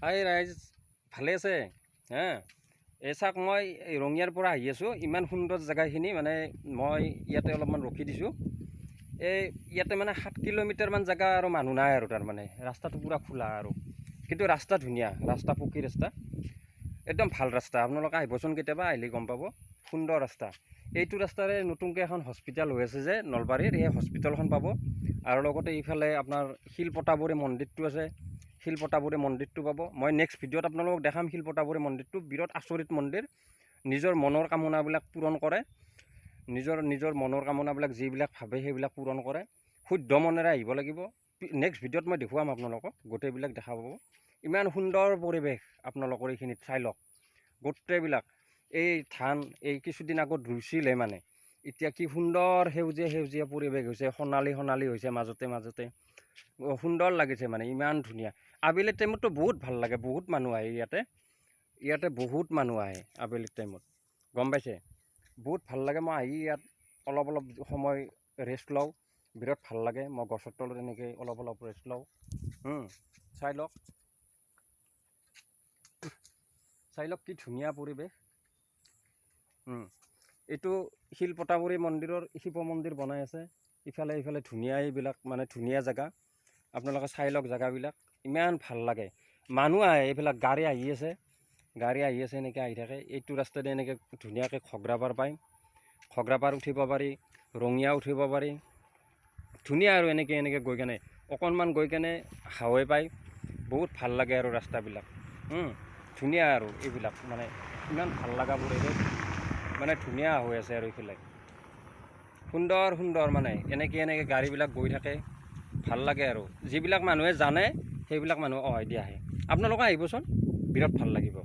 হাই ৰাইজ, ভালে আছে? হা, এই চাওক মই ৰঙিয়াৰ পৰা আহি আছোঁ। ইমান সুন্দৰ জেগাখিনি মানে মই ইয়াতে অলপমান ৰখি দিছোঁ। এই ইয়াতে মানে 7 কিলোমিটাৰমান জেগা আৰু মানুহ নাই আৰু তাৰমানে ৰাস্তাটো পূৰা খোলা আৰু কিন্তু ৰাস্তা ধুনীয়া, ৰাস্তা পকী ৰাস্তা, একদম ভাল ৰাস্তা। আপোনালোকে আহিবচোন কেতিয়াবা, আহিলে গম পাব। সুন্দৰ ৰাস্তা। এইটো ৰাস্তাৰে নতুনকৈ এখন হস্পিটেল হৈ আছে যে নলবাৰীৰ, সেই হস্পিটেলখন পাব। আৰু লগতে এইফালে আপোনাৰ শিলপটাবৰী মন্দিৰটো আছে, শিলপটাবৰী মন্দিৰটো পাব। মই নেক্সট ভিডিঅ'ত আপোনালোকক দেখাম শিলপটাবৰী মন্দিৰটো। বিৰাট আচৰিত মন্দিৰ, নিজৰ মনৰ কামনাবিলাক পূৰণ কৰে। নিজৰ মনৰ কামনাবিলাক যিবিলাক ভাবে সেইবিলাক পূৰণ কৰে। শুদ্ধ মনেৰে আহিব লাগিব। নেক্সট ভিডিঅ'ত মই দেখুৱাম আপোনালোকক, গোটেইবিলাক দেখা পাব। ইমান সুন্দৰ পৰিৱেশ, আপোনালোকৰ এইখিনিত চাই লওক। গোটেইবিলাক এই ধান এই কিছুদিন আগত ৰুইছিলে মানে, এতিয়া কি সুন্দৰ সেউজীয়া সেউজীয়া পৰিৱেশ হৈছে, সোণালী সোণালী হৈছে মাজতে মাজতে, সুন্দৰ লাগিছে মানে, ইমান ধুনীয়া। আবেলি টাইমততো বহুত ভাল লাগে, বহুত মানুহ আহে ইয়াতে বহুত মানুহ আহে আবেলি টাইমত, গম পাইছে? বহুত ভাল লাগে। মই আহি ইয়াত অলপ সময় ৰেষ্ট লওঁ, বিৰাট ভাল লাগে। মই গছৰ তলত এনেকৈ অলপ ৰেষ্ট লওঁ। চাই লওক কি ধুনীয়া পৰিৱেশ। এইটো শিলপটাবৰী মন্দিৰৰ শিৱ মন্দিৰ বনাই আছে। ইফালে ধুনীয়া, এইবিলাক মানে ধুনীয়া জেগা। আপোনালোকে চাই লওক জেগাবিলাক, ইমান ভাল লাগে। মানুহ আহে, এইবিলাক গাড়ী আহি আছে এনেকৈ আহি থাকে। এইটো ৰাস্তাতে এনেকৈ ধুনীয়াকৈ ঘগ্ৰাপাৰ পায়, ঘগ্ৰাপাৰ উঠিব পাৰি, ৰঙিয়া উঠিব পাৰি। ধুনীয়া আৰু এনেকৈ গৈ কেনে অকণমান গৈ কেনে হাৱে পায়, বহুত ভাল লাগে আৰু ৰাস্তাবিলাক। ধুনীয়া আৰু এইবিলাক মানে ইমান ভাল লগা পৰিৱেশ, মানে ধুনীয়া হৈ আছে আৰু এইফালে সুন্দৰ মানে এনেকৈ গাড়ীবিলাক গৈ থাকে, ভাল লাগে আৰু। যিবিলাক মানুহে জানে সেইবিলাক মানুহ অহাই দি আহে। আপোনালোকে আহিবচোন, বিৰাট ভাল লাগিব।